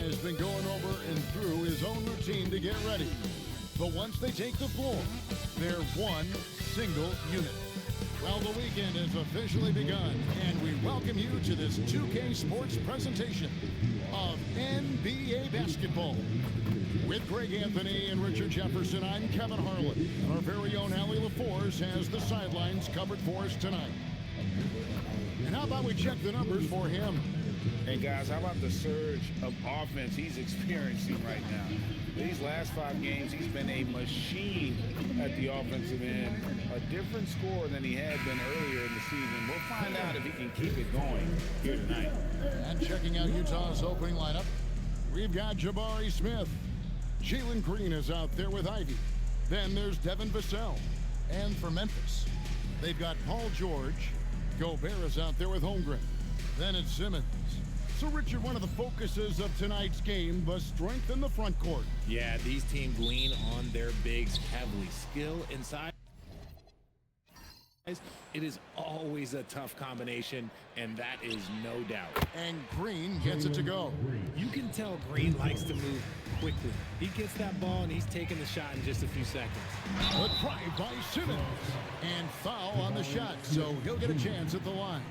has been going over and through his own routine to get ready. But once they take the floor, they're one single unit. Well, the weekend has officially begun, and we welcome you to this 2K Sports presentation of NBA basketball. With Greg Anthony and Richard Jefferson, I'm Kevin Harlan, and our very own Allie LaForce has the sidelines covered for us tonight. And how about we check the numbers for him? And guys, how about the surge of offense he's experiencing right now? These last 5 games, he's been a machine at the offensive end. A different score than he had been earlier in the season. We'll find out if he can keep it going here tonight. And checking out Utah's opening lineup, we've got Jabari Smith. Jalen Green is out there with Ivy. Then there's Devin Vassell. And for Memphis, they've got Paul George. Gobert is out there with Holmgren. Then it's Simmons. So, Richard, one of the focuses of tonight's game was strength in the front court. Yeah, these teams lean on their bigs heavily. Skill inside. It is always a tough combination, and that is no doubt. And Green gets it to go. You can tell Green likes to move quickly. He gets that ball, and he's taking the shot in just a few seconds. Good drive by Simmons. And foul on the shot, so he'll get a chance at the line.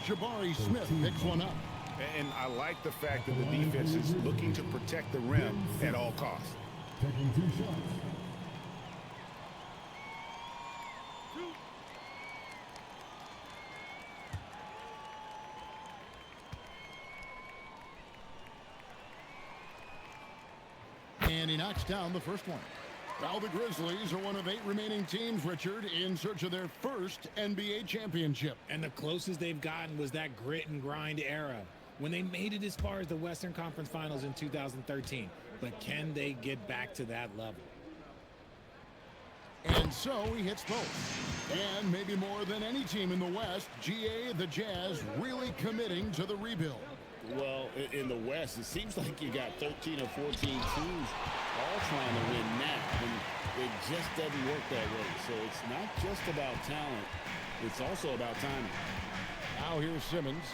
Jabari Smith picks one up. And I like the fact that the defense is looking to protect the rim at all costs. Taking 2 shots. And he knocks down the first one. Now the Grizzlies are one of 8 remaining teams, Richard, in search of their first NBA championship. And the closest they've gotten was that grit and grind era, when they made it as far as the Western Conference Finals in 2013. But can they get back to that level? And so he hits both. And maybe more than any team in the West, GA, the Jazz, really committing to the rebuild. Well, in the West, it seems like you got 13 or 14 teams all trying to win now, and it just doesn't work that way. So it's not just about talent, it's also about timing. Now here's Simmons.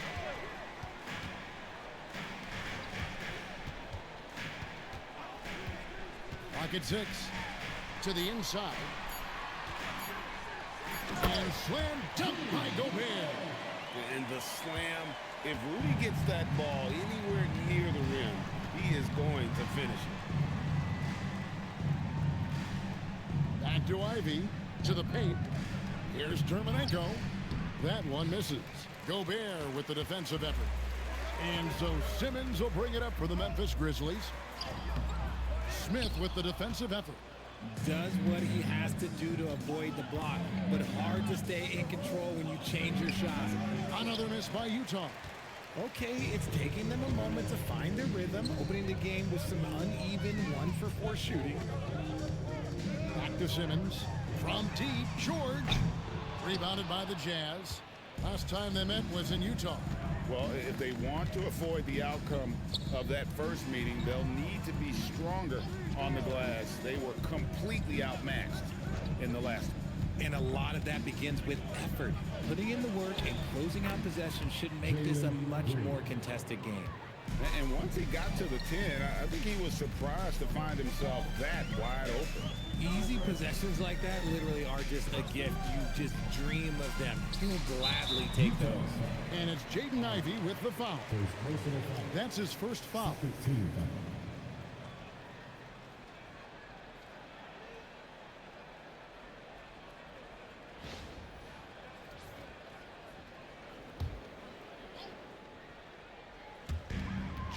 Pocket 6 to the inside. And slam dunk by Gobert. And the slam, if Rudy gets that ball anywhere near the rim, he is going to finish it. Back to Ivy, to the paint. Here's Terminenko. That one misses. Gobert with the defensive effort. And so Simmons will bring it up for the Memphis Grizzlies. Smith with the defensive effort. Does what he has to do to avoid the block, but hard to stay in control when you change your shot. Another miss by Utah. Okay, it's taking them a moment to find their rhythm, opening the game with some uneven 1-for-4 shooting. Back to Simmons. From deep, George. Rebounded by the Jazz. Last time they met was in Utah. Well, if they want to avoid the outcome of that first meeting, they'll need to be stronger on the glass. They were completely outmatched in the last one. And a lot of that begins with effort. Putting in the work and closing out possession should make this a much more contested game. And once he got to the 10, I think he was surprised to find himself that wide open. Easy possessions like that literally are just a gift. You just dream of them. He will gladly take those. And it's Jaden Ivey with the foul. That's his first foul.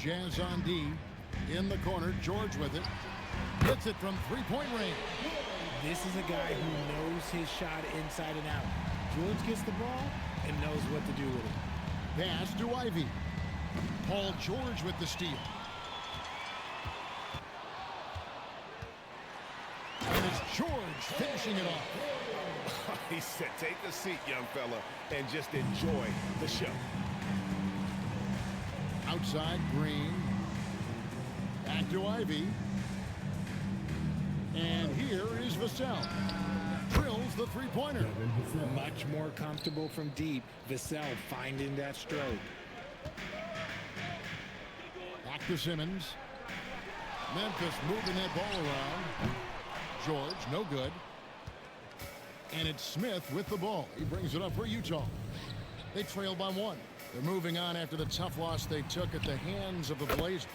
Jazz on D. In the corner, George with it. Hits it from three-point range. This is a guy who knows his shot inside and out. George gets the ball and knows what to do with it. Pass to Ivy. Paul George with the steal. And it's George finishing it off. He said, take a seat, young fella, and just enjoy the show. Outside, Green. Back to Ivy. And here is Vassell. Drills the three-pointer. Much more comfortable from deep. Vassell finding that stroke. Back to Simmons. Memphis moving that ball around. George, no good. And it's Smith with the ball. He brings it up for Utah. They trail by 1. They're moving on after the tough loss they took at the hands of the Blazers.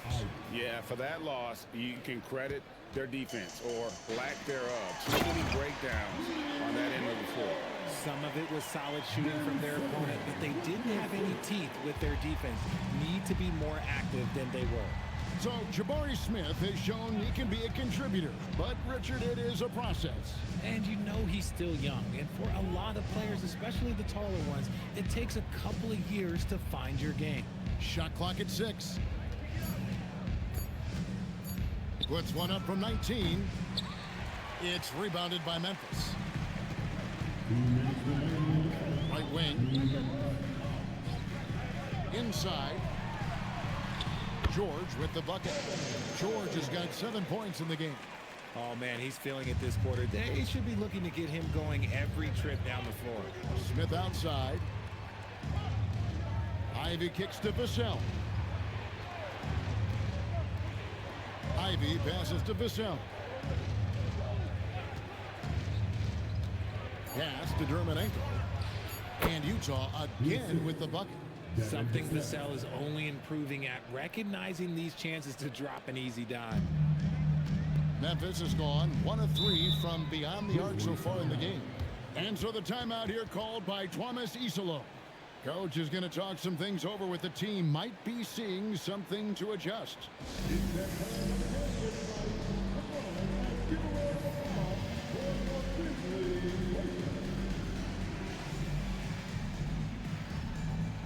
Yeah, for that loss, you can credit their defense or lack thereof. Too many breakdowns on that end of the floor. Some of it was solid shooting from their opponent, but they didn't have any teeth with their defense. Need to be more active than they were. So Jabari Smith has shown he can be a contributor, but Richard, it is a process. And you know he's still young, and for a lot of players, especially the taller ones, it takes a couple of years to find your game. Shot clock at 6. Puts one up from 19. It's rebounded by Memphis. Right wing. Inside. George with the bucket. George has got 7 points in the game. Oh, man, he's feeling it this quarter. They should be looking to get him going every trip down the floor. Smith outside. Ivy kicks to Vassell. Ivy passes to Vassell. Pass to Dermonenko. And Utah again with the bucket. Something Vassell is only improving at, recognizing these chances to drop an easy dime. Memphis has gone 1 of 3 from beyond the arc so far in the game. And so the timeout here called by Thomas Isolo. Coach is going to talk some things over with the team. Might be seeing something to adjust.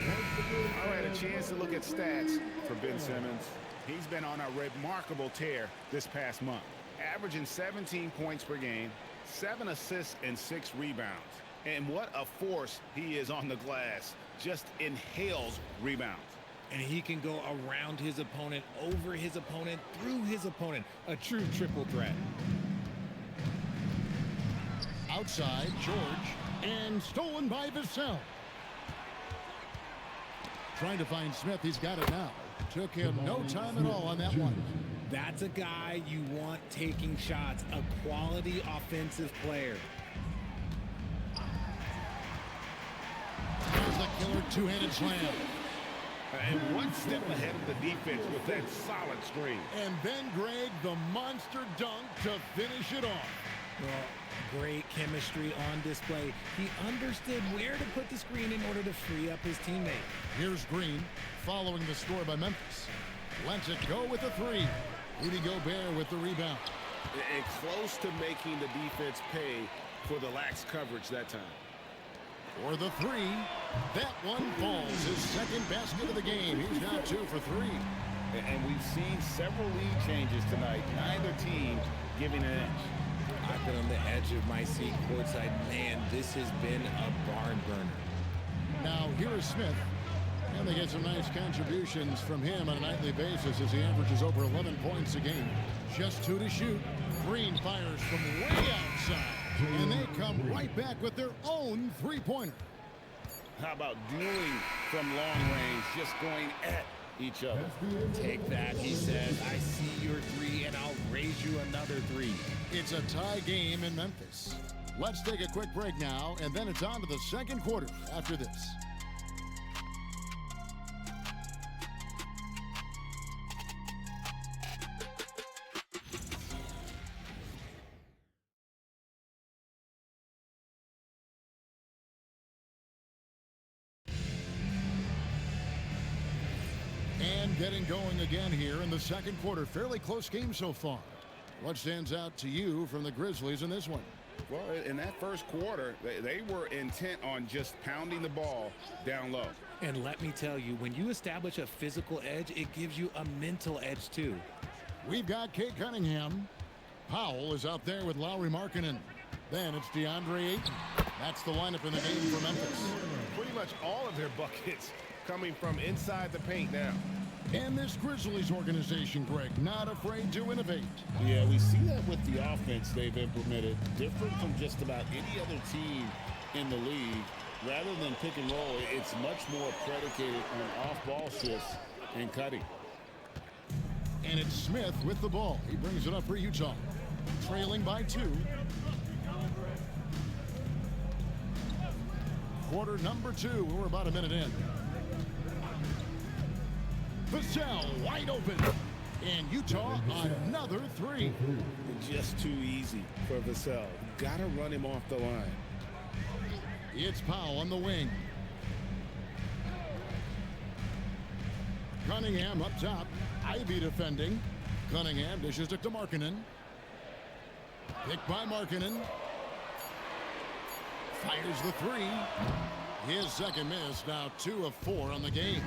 All right, a chance to look at stats for Ben Simmons. He's been on a remarkable tear this past month, averaging 17 points per game, 7 assists and 6 rebounds. And what a force he is on the glass. Just inhales rebounds. And he can go around his opponent, over his opponent, through his opponent. A true triple threat. Outside, George, and stolen by Vassell. Trying to find Smith. He's got it now. Took him no time at all on that one. That's a guy you want taking shots, a quality offensive player. There's the killer two-handed slam. And one step ahead of the defense with that solid screen. And then Greg, the monster dunk to finish it off. Well, great chemistry on display. He understood where to put the screen in order to free up his teammate. Here's Green following the score by Memphis. Lets it go with a 3. Rudy Gobert with the rebound. And close to making the defense pay for the lax coverage that time. For the 3. That one falls. His second basket of the game. He's now 2 for 3. And we've seen several lead changes tonight. Neither team giving an edge. I've been on the edge of my seat courtside. Man, this has been a barn burner. Now here is Smith. And they get some nice contributions from him on a nightly basis as he averages over 11 points a game. Just 2 to shoot. Green fires from way outside. And they come right back with their own three-pointer. How about dueling from long range, just going at each other? Take that, he says. I see your 3, and I'll raise you another 3. It's a tie game in Memphis. Let's take a quick break now, and then it's on to the second quarter after this. And getting going again here in the second quarter. Fairly close game so far. What stands out to you from the Grizzlies in this one? Well, in that first quarter, they were intent on just pounding the ball down low. And let me tell you, when you establish a physical edge, it gives you a mental edge too. We've got Kate Cunningham. Powell is out there with Lauri Markkanen. Then it's DeAndre Ayton. That's the lineup in the game for Memphis. Pretty much all of their buckets coming from inside the paint now. And this Grizzlies organization, Greg, not afraid to innovate. Yeah, we see that with the offense they've implemented. Different from just about any other team in the league. Rather than pick and roll, it's much more predicated on off-ball shifts and cutting. And it's Smith with the ball. He brings it up for Utah. Trailing by 2. Quarter number 2. We're about a minute in. Vassell wide open. And Utah another 3. Just too easy for Vassell. Got to run him off the line. It's Powell on the wing. Cunningham up top. Ivy defending. Cunningham dishes it to Markkanen. Picked by Markkanen. Fires the 3. His second miss, now 2 of 4 on the game.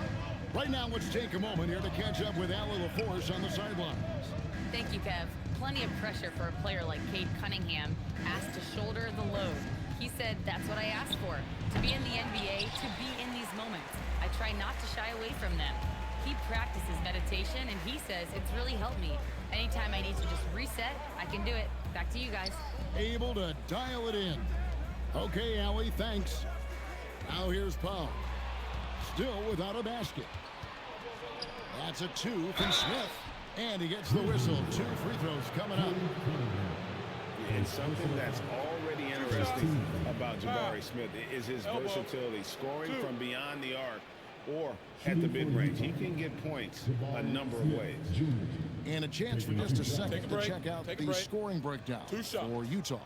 Right now, let's take a moment here to catch up with Allie LaForce on the sidelines. Thank you, Kev. Plenty of pressure for a player like Cade Cunningham, asked to shoulder the load. He said, that's what I asked for, to be in the NBA, to be in these moments. I try not to shy away from them. He practices meditation, and he says it's really helped me. Anytime I need to just reset, I can do it. Back to you guys. Able to dial it in. Okay, Allie, thanks. Now here's Powell. Still without a basket. That's a 2 from Smith. And he gets the whistle. 2 free throws coming up. And something that's already interesting about Jabari Smith is his versatility, scoring from beyond the arc or at the mid-range. He can get points a number of ways. And a chance for just a second to check out the scoring breakdown for Utah.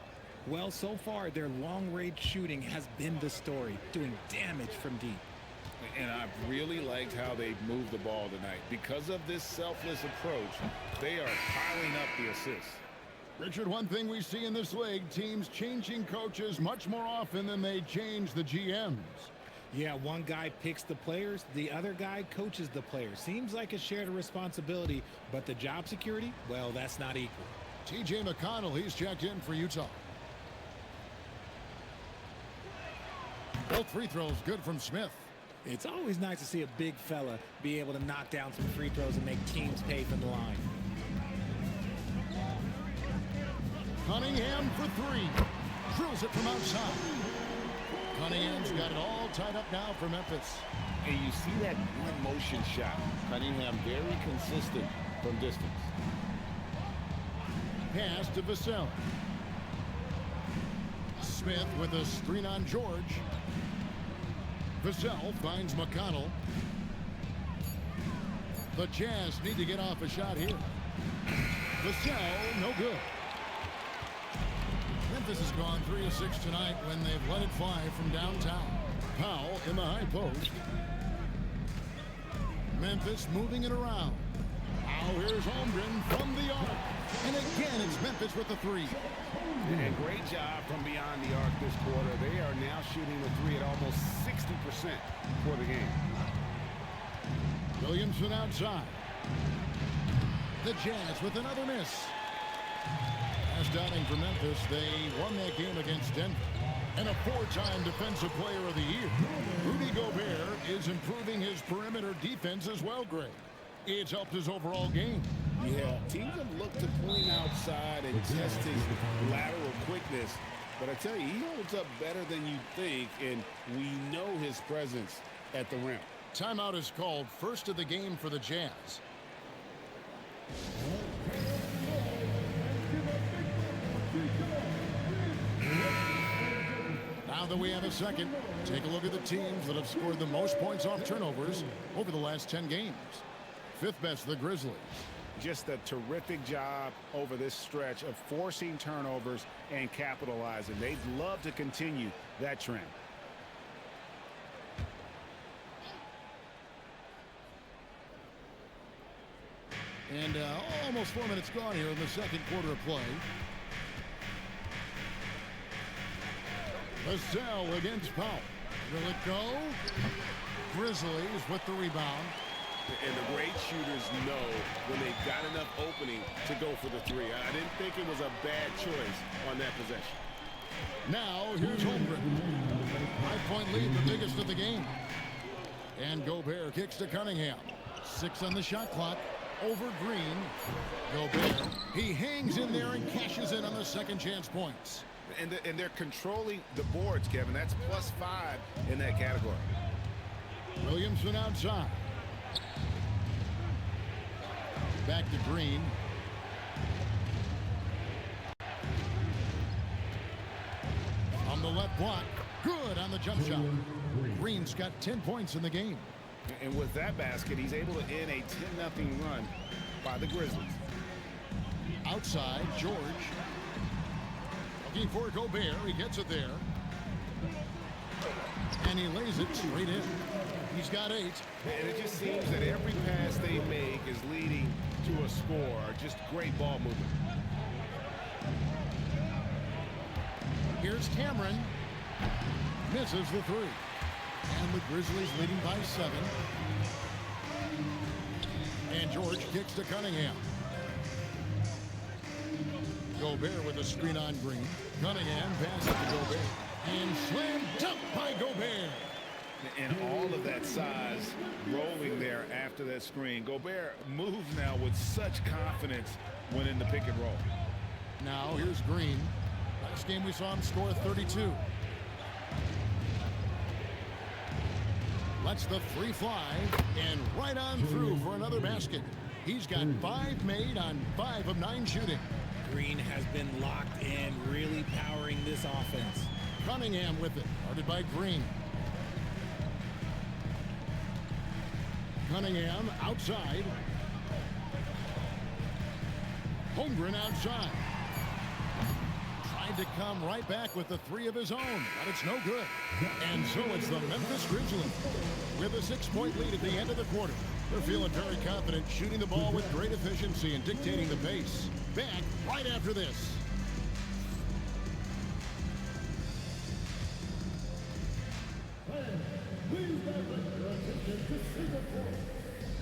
Well, so far, their long-range shooting has been the story, doing damage from deep. And I've really liked how they've moved the ball tonight. Because of this selfless approach, they are piling up the assists. Richard, one thing we see in this league, teams changing coaches much more often than they change the GMs. Yeah, one guy picks the players, the other guy coaches the players. Seems like a shared responsibility, but the job security, well, that's not equal. T.J. McConnell, he's checked in for Utah. Both free throws good from Smith. It's always nice to see a big fella be able to knock down some free throws and make teams pay from the line. Cunningham for 3. Drills it from outside. Cunningham's got it all tied up now for Memphis. And you see that one motion shot. Cunningham very consistent from distance. Pass to Vassell. Smith with a screen on George. Vassell finds McConnell. The Jazz need to get off a shot here. Vassell, no good. Memphis has gone 3 of 6 tonight when they've let it fly from downtown. Powell in the high post. Memphis moving it around. Now here's Holmgren from the arc. And again, it's Memphis with the 3. And great job from beyond the arc this quarter. They are now shooting the 3 at almost 60% for the game. Williamson outside. The Jazz with another miss. Last outing for Memphis, they won that game against Denver. And a 4-time Defensive Player of the Year. Rudy Gobert is improving his perimeter defense as well, Greg. It's helped his overall game. Yeah, teams have looked to pull him outside and test his lateral quickness. But I tell you, he holds up better than you think, and we know his presence at the rim. Timeout is called, first of the game for the Jazz. Now that we have a second, take a look at the teams that have scored the most points off turnovers over the last 10 games. 5th best, the Grizzlies. Just a terrific job over this stretch of forcing turnovers and capitalizing. They'd love to continue that trend. And almost 4 minutes gone here in the second quarter of play. Vassell against Powell. Will it go? Grizzlies with the rebound. And the great shooters know when they've got enough opening to go for the 3. I didn't think it was a bad choice on that possession. Now here's Holmgren. 5-point lead, the biggest of the game. And Gobert kicks to Cunningham. 6 on the shot clock. Over Green. Gobert. He hangs in there and cashes in on the second chance points. And they're controlling the boards, Kevin. That's +5 in that category. Back to Green. On the left block. Good on the jump shot. Green's got 10 points in the game. And with that basket, he's able to end a 10-0 run by the Grizzlies. Outside, George. Looking for Gobert. He gets it there. And he lays it straight in. He's got 8. And it just seems that every pass they make is leading to a score. Just great ball movement. Here's Cameron. Misses the 3. And the Grizzlies leading by 7. And George kicks to Cunningham. Gobert with a screen on Green. Cunningham passes to Gobert. And slam dunk by Gobert. And all of that size rolling there after that screen. Gobert moves now with such confidence when in the pick and roll. Now here's Green. Last game we saw him score 32. Lets the 3 fly and right on through for another basket. He's got 5 made on 5 of 9 shooting. Green has been locked in, really powering this offense. Cunningham with it, guarded by Green. Cunningham outside. Holmgren outside. Tried to come right back with the 3 of his own, but it's no good. And so it's the Memphis Grizzlies with a 6-point lead at the end of the quarter. They're feeling very confident, shooting the ball with great efficiency and dictating the pace. Back right after this. Please direct your attention to Singapore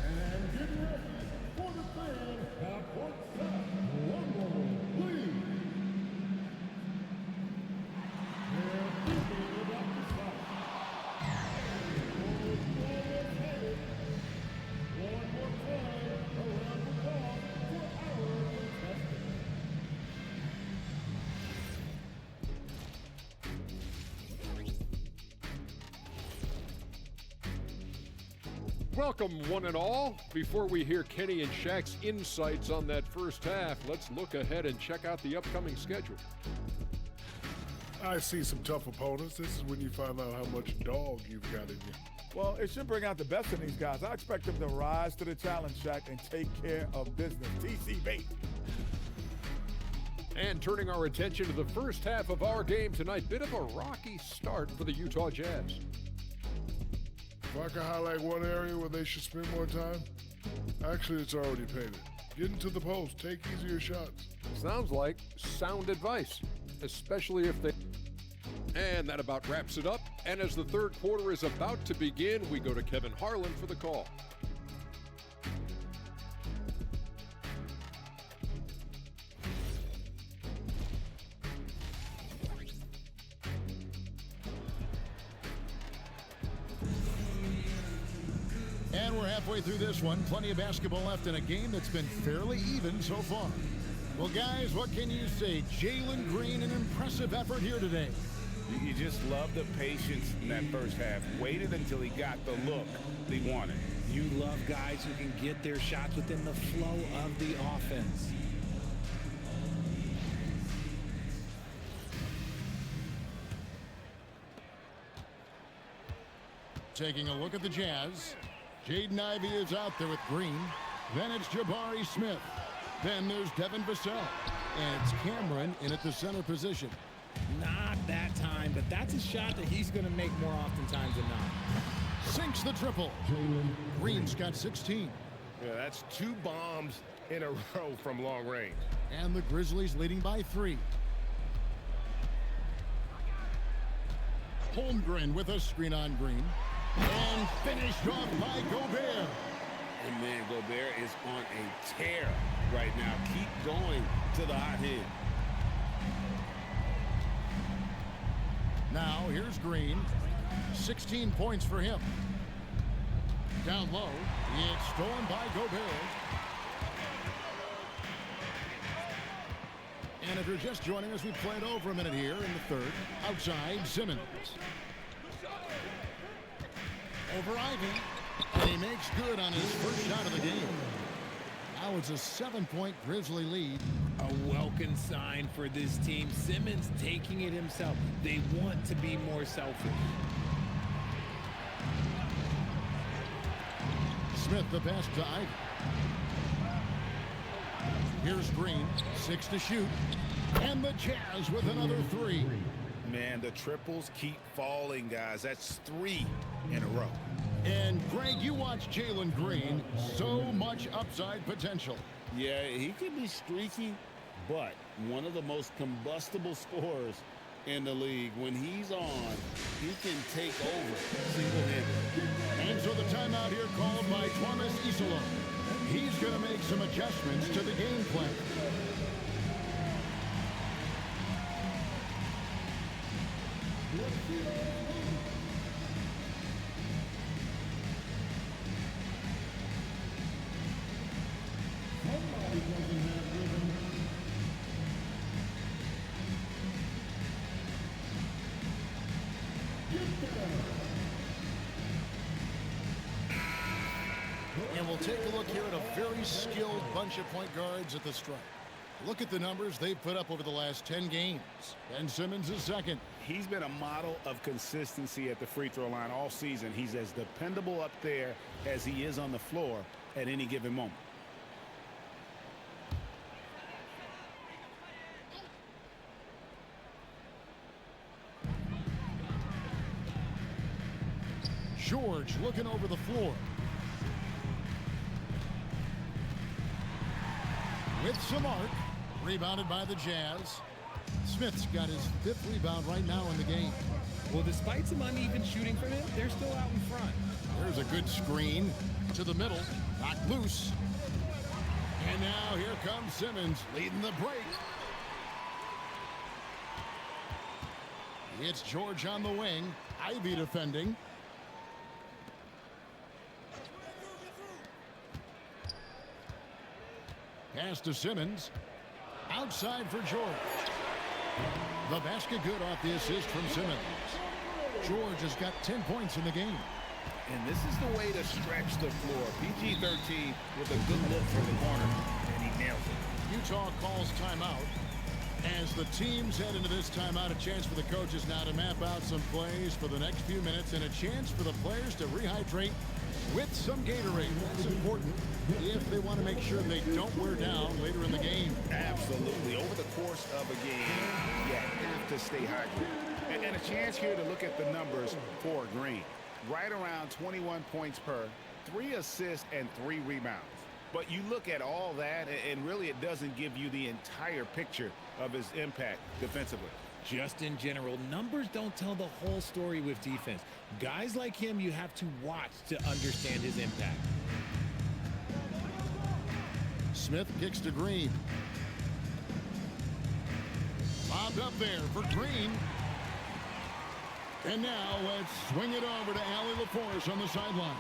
and get ready for the fan at courtside. Rumble, please. They're thinking about the shot. Headed. One more time around the ball for our contestant. Welcome, one and all. Before we hear Kenny and Shaq's insights on that first half, let's look ahead and check out the upcoming schedule. I see some tough opponents. This is when you find out how much dog you've got in you. Well, it should bring out the best in these guys. I expect them to rise to the challenge, Shaq, and take care of business. TCB. And turning our attention to the first half of our game tonight, bit of a rocky start for the Utah Jazz. If I could highlight one area where they should spend more time, actually it's already painted. Get into the post, take easier shots. Sounds like sound advice, especially if they... And that about wraps it up. And as the third quarter is about to begin, we go to Kevin Harlan for the call. And we're halfway through this one. Plenty of basketball left in a game that's been fairly even so far. Well, guys, what can you say? Jalen Green, an impressive effort here today. You just love the patience in that first half. Waited until he got the look he wanted. You love guys who can get their shots within the flow of the offense. Taking a look at the Jazz. Jaden Ivey is out there with Green. Then it's Jabari Smith. Then there's Devin Vassell. And it's Cameron in at the center position. Not that time, but that's a shot that he's going to make more oftentimes than not. Sinks the triple. Green's got 16. Yeah, that's 2 bombs in a row from long range. And the Grizzlies leading by 3. Holmgren with a screen on Green. And finished off by Gobert. And man, Gobert is on a tear right now. Keep going to the hot hand. Now here's Green. 16 points for him. Down low. It's stolen by Gobert. And if you're just joining us, we played over a minute here in the third. Outside, Simmons. Over Ivy. And he makes good on his first shot of the game. Now it's a 7-point Grizzly lead. A welcome sign for this team. Simmons taking it himself. They want to be more selfish. Smith the pass to Ivy. Here's Green, 6 to shoot. And the Jazz with another 3. Man, the triples keep falling, guys. That's 3 in a row. And Greg, you watch Jalen Green. So much upside potential. Yeah, he could be streaky, but one of the most combustible scorers in the league. When he's on, he can take over single-handed. And so the timeout here called by Thomas Isola. He's going to make some adjustments to the game plan. And we'll take a look here at a very skilled bunch of point guards at the stripe. Look at the numbers they've put up over the last 10 games. Ben Simmons is second. He's been a model of consistency at the free throw line all season. He's as dependable up there as he is on the floor at any given moment. George looking over the floor. With some arc, rebounded by the Jazz. Smith's got his 5th rebound right now in the game. Well, despite some uneven shooting from him, they're still out in front. There's a good screen to the middle, knocked loose. And now here comes Simmons leading the break. It's George on the wing, Ivy defending. Pass to Simmons. Outside for George. The basket good off the assist from Simmons. George has got 10 points in the game. And this is the way to stretch the floor. PG-13 with a good look from the corner, and he nails it. Utah calls timeout. As the teams head into this timeout, a chance for the coaches now to map out some plays for the next few minutes and a chance for the players to rehydrate with some Gatorade. That's important if they want to make sure they don't wear down later in the game. Absolutely. Over the course of a game, you have to stay hydrated. And a chance here to look at the numbers for Green. Right around 21 points per, 3 assists, and 3 rebounds. But you look at all that, and really it doesn't give you the entire picture of his impact defensively. Just in general, numbers don't tell the whole story with defense. Guys like him, you have to watch to understand his impact. Smith kicks to Green. Bobbed up there for Green. And now let's swing it over to Allie LaForce on the sideline.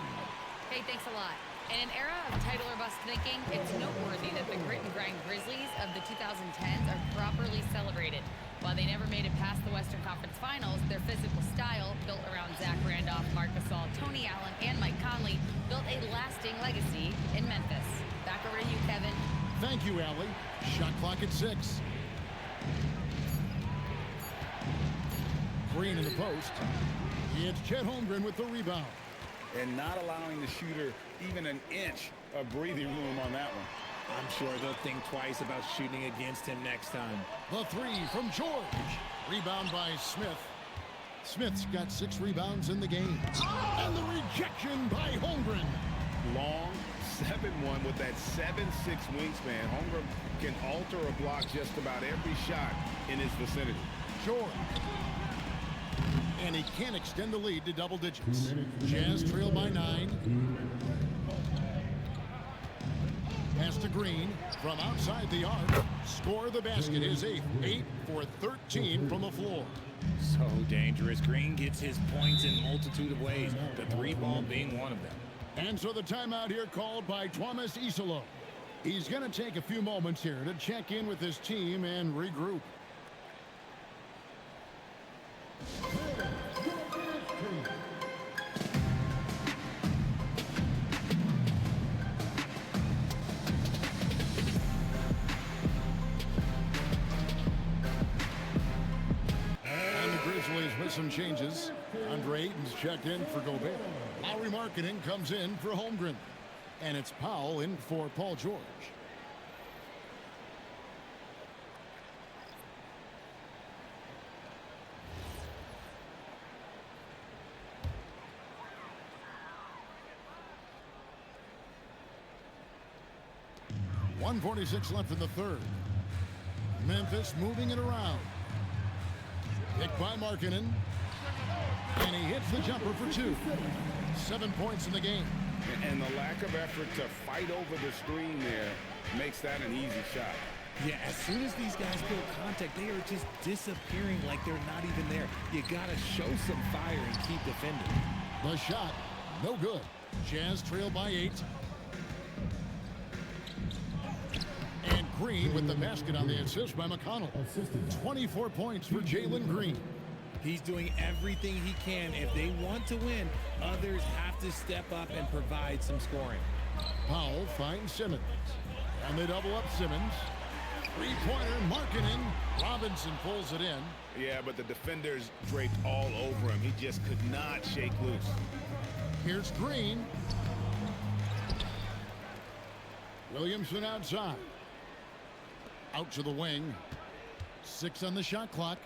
Hey, thanks a lot. In an era of title or bust thinking, it's noteworthy that the grit and grind Grizzlies of the 2010s are properly celebrated. While they never made it past the Western Conference Finals, their physical style, built around Zach Randolph, Marc Gasol, Tony Allen, and Mike Conley, built a lasting legacy in Memphis. Back over to you, Kevin. Thank you, Allie. Shot clock at 6. Green in the post. It's Chet Holmgren with the rebound. And not allowing the shooter even an inch of breathing room on that one. I'm sure they'll think twice about shooting against him next time. The 3 from George. Rebound by Smith. Smith's got 6 rebounds in the game. And the rejection by Holmgren. Long 7-1 with that 7'6" wingspan. Holmgren can alter or block just about every shot in his vicinity. George. And he can't extend the lead to double digits. Jazz trail by 9. Pass to Green from outside the arc. Score the basket. His 8th. 8 for 13 from the floor. So dangerous. Green gets his points in multitude of ways, the 3 ball being one of them. And so the timeout here called by Thomas Isola. He's going to take a few moments here to check in with his team and regroup. some changes. Andre Ayton's checked in for Gobert. Lowry Markkanen comes in for Holmgren. And it's Powell in for Paul George. .146 left in the third. Memphis moving it around. Picked by Markkanen. And he hits the jumper for 2. 7 points in the game. And the lack of effort to fight over the screen there makes that an easy shot. Yeah, as soon as these guys feel contact, they are just disappearing like they're not even there. You got to show some fire and keep defending. The shot, no good. Jazz trail by 8. And Green with the basket on the assist by McConnell. 24 points for Jalen Green. He's doing everything he can. If they want to win, others have to step up and provide some scoring. Powell finds Simmons. And they double up Simmons. Three-pointer, Markkanen. Robinson pulls it in. Yeah, but the defenders draped all over him. He just could not shake loose. Here's Green. Williamson outside. Out to the wing. 6 on the shot clock.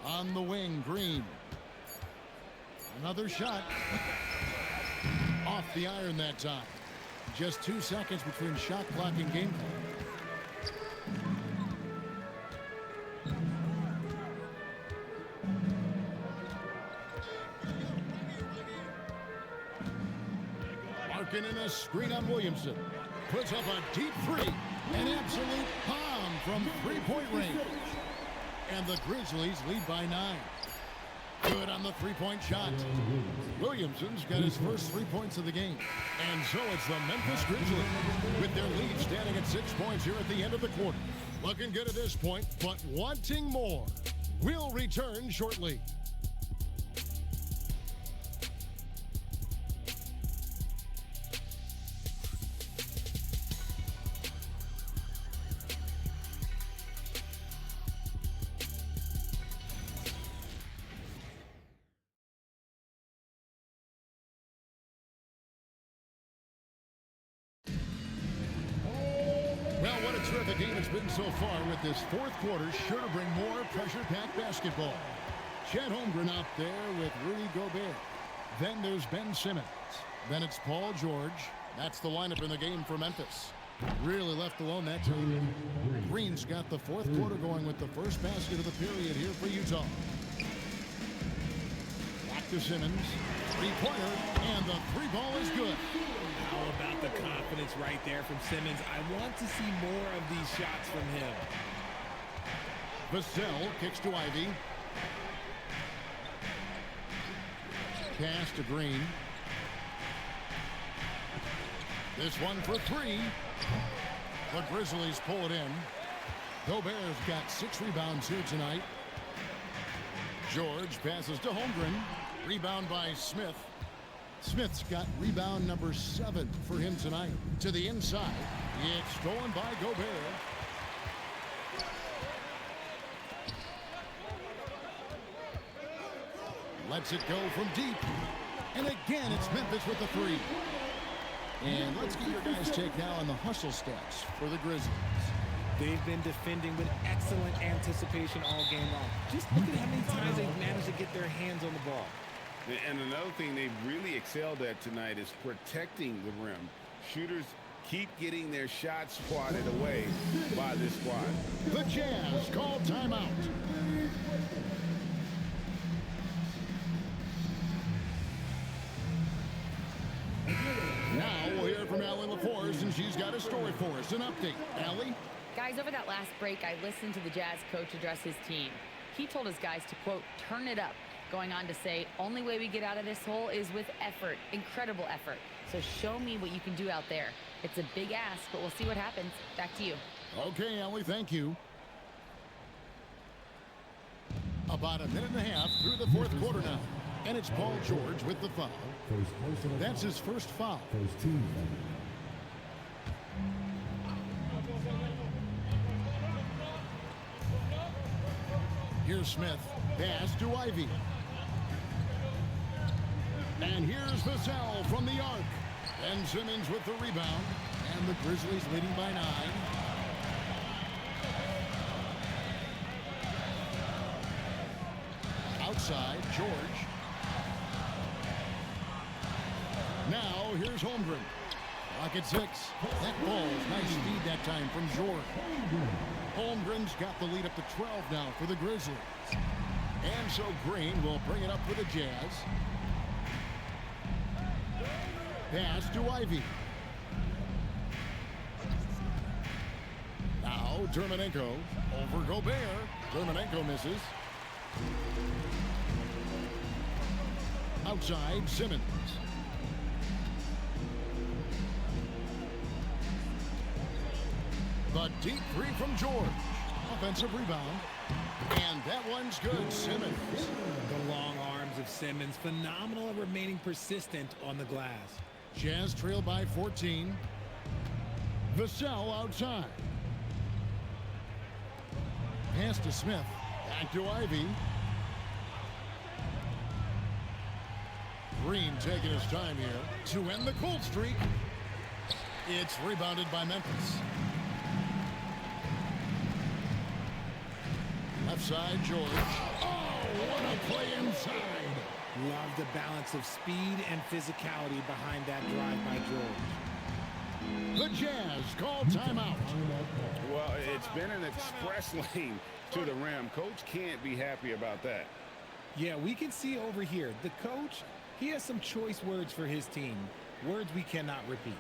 On the wing, Green. Another shot. Off the iron that time. Just 2 seconds between shot clock and game clock. Markkanen a screen on Williamson. Puts up a deep 3. An absolute bomb from three-point range. And the Grizzlies lead by 9. Good on the three-point shot. Williamson's got his first 3 points of the game. And so it's the Memphis Grizzlies with their lead standing at 6 points here at the end of the quarter. Looking good at this point, but wanting more. We'll return shortly. Terrific game it's been so far, with this fourth quarter sure to bring more pressure-packed basketball. Chet Holmgren out there with Rudy Gobert. Then there's Ben Simmons. Then it's Paul George. That's the lineup in the game for Memphis. Really left alone that time. Green's got the fourth quarter going with the first basket of the period here for Utah. Back to Simmons. Three-pointer, and the three ball is good. How about the confidence right there from Simmons? I want to see more of these shots from him. Vassell kicks to Ivy. Pass to Green. This one for 3. The Grizzlies pull it in. Gobert's got 6 rebounds here tonight. George passes to Holmgren. Rebound by Smith. Smith's got rebound number 7 for him tonight. To the inside. It's stolen by Gobert. Lets it go from deep. And again, it's Memphis with the 3. And let's get your guys' take now on the hustle stats for the Grizzlies. They've been defending with excellent anticipation all game long. Just look at how many times they've managed to get their hands on the ball. And another thing they've really excelled at tonight is protecting the rim. Shooters keep getting their shots swatted away by this squad. The Jazz call timeout. Now we'll hear from Allie LaForce, and she's got a story for us. An update. Allie? Guys, over that last break, I listened to the Jazz coach address his team. He told his guys to, quote, turn it up. Going on to say, only way we get out of this hole is with effort, incredible effort. So show me what you can do out there. It's a big ask, but we'll see what happens. Back to you. Okay, Allie, thank you. About a minute and a half through the fourth quarter now. And it's Paul George with the foul. That's his first foul. Here's Smith. Pass to Ivy. And here's Vassell from the arc. Ben Simmons with the rebound. And the Grizzlies leading by 9. Outside, George. Now, here's Holmgren. Clock at 6. That ball's nice speed that time from George. Holmgren's got the lead up to 12 now for the Grizzlies. And so Green will bring it up for the Jazz. Pass to Ivy. Now Dermanenko over Gobert. Dermanenko misses. Outside, Simmons. The deep three from George. Offensive rebound. And that one's good. Simmons. The long arms of Simmons, phenomenal at remaining persistent on the glass. Jazz trail by 14. Vassell outside. Pass to Smith. Back to Ivy. Green taking his time here to end the cold streak. It's rebounded by Memphis. Left side, George. Oh, what a play inside. Love the balance of speed and physicality behind that drive by George. The Jazz call timeout. Well, it's been an express lane to the rim. Coach can't be happy about that. Yeah, we can see over here. The coach, he has some choice words for his team. Words we cannot repeat.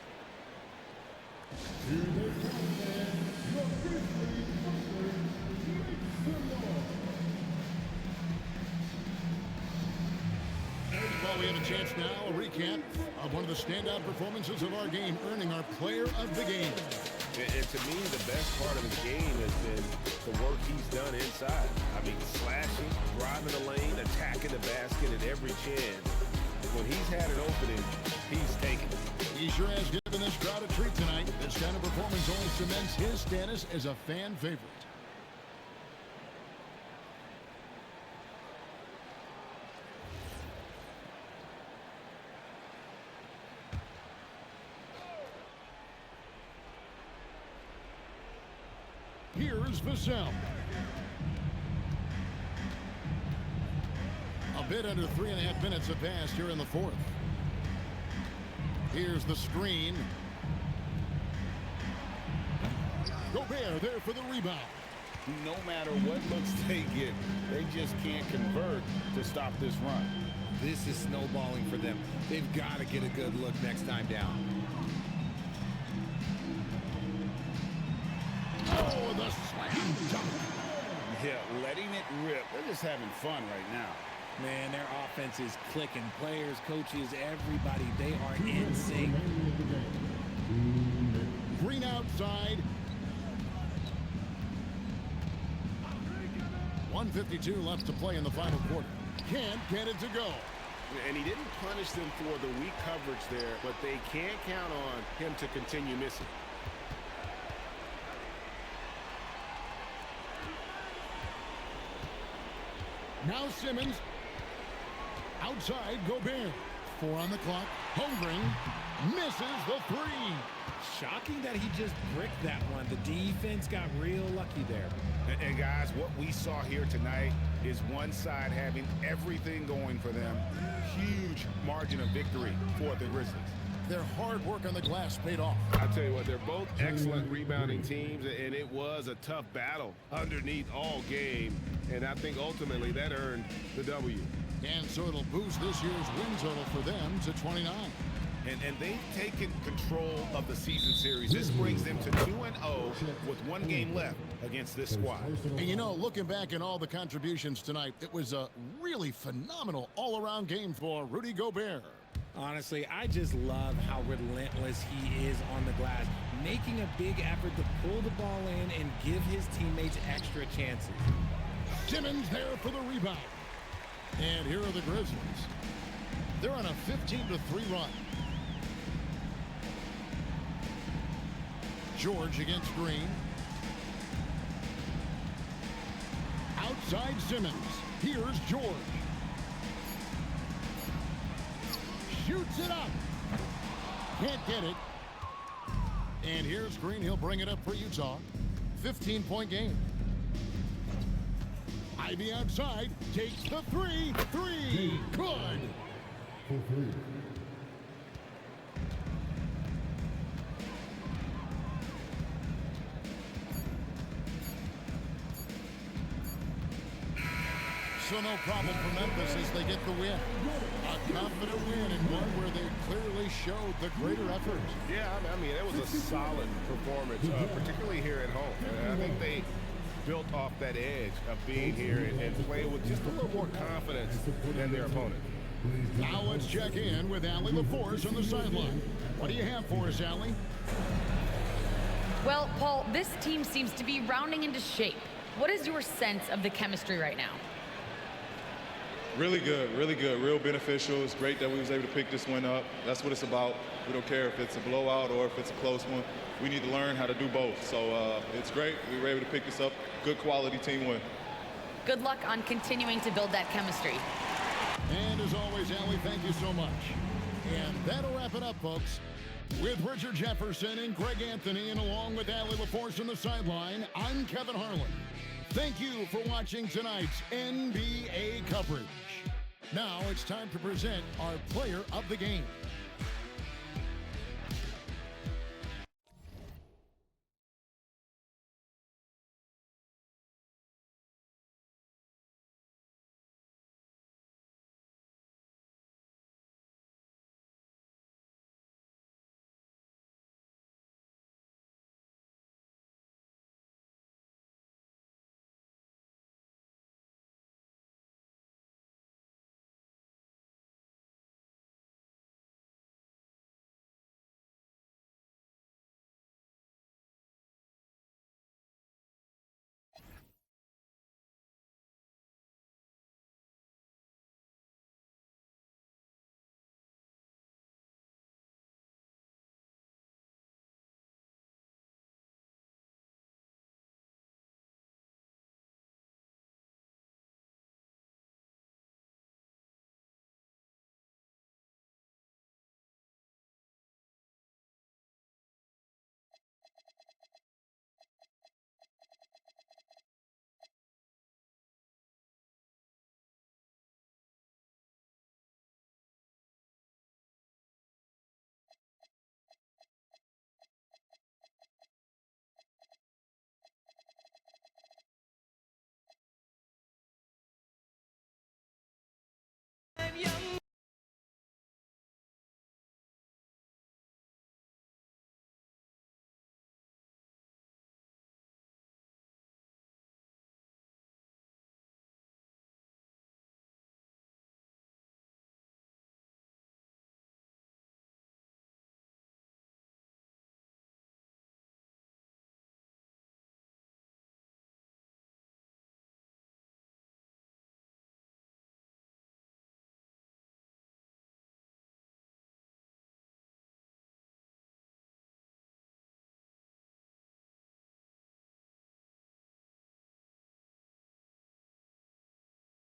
Well, we have a chance now, a recap of one of the standout performances of our game, earning our player of the game. And to me, the best part of his game has been the work he's done inside. I mean, slashing, driving the lane, attacking the basket at every chance. When he's had an opening, he's taken it. He sure has given this crowd a treat tonight. This kind of performance only cements his status as a fan favorite. Here's Vassell. A bit under 3.5 minutes have passed here in the fourth. Here's the screen. Gobert there for the rebound. No matter what looks they get, they just can't convert to stop this run. This is snowballing for them. They've got to get a good look next time down. Oh, the slam dunk. Yeah, letting it rip. They're just having fun right now. Man, their offense is clicking. Players, coaches, everybody, they are in sync. Green outside. 1:52 left to play in the final quarter. Can't get it to go. And he didn't punish them for the weak coverage there, but they can't count on him to continue missing. Now Simmons. Outside, Gobert. 4 on the clock. Holmgren misses the 3. Shocking that he just bricked that one. The defense got real lucky there. And guys, what we saw here tonight is one side having everything going for them. Huge margin of victory for the Grizzlies. Their hard work on the glass paid off. I'll tell you what, they're both excellent rebounding teams, and it was a tough battle underneath all game. And I think ultimately that earned the W. And so it'll boost this year's win total for them to 29. And they've taken control of the season series. This brings them to 2-0 with 1 game left against this squad. And you know, looking back at all the contributions tonight, it was a really phenomenal all-around game for Rudy Gobert. Honestly, I just love how relentless he is on the glass, making a big effort to pull the ball in and give his teammates extra chances. Simmons there for the rebound. And here are the Grizzlies. They're on a 15-3 run. George against Green. outside Simmons. Here's George. Shoots it up. Can't get it. And here's Green. He'll bring it up for Utah. 15-point game. Ivy outside. Takes the three. Three. Good. So no problem for Memphis as they get the win. A confident win and one where they clearly showed the greater effort. Yeah, I mean, it was a solid performance, particularly here at home. And I think they built off that edge of being here and playing with just a little more confidence than their opponent. Now let's check in with Allie LaForce on the sideline. What do you have for us, Allie? Well, Paul, this team seems to be rounding into shape. What is your sense of the chemistry right now? Really good, real beneficial. It's great that we was able to pick this one up. That's what it's about. We don't care if it's a blowout or if it's a close one. We need to learn how to do both. So it's great. We were able to pick this up. Good quality team win. Good luck on continuing to build that chemistry. And as always, Allie, thank you so much. And that'll wrap it up, folks. With Richard Jefferson and Greg Anthony, and along with Allie LaForce on the sideline, I'm Kevin Harlan. Thank you for watching tonight's NBA coverage. Now it's time to present our player of the game.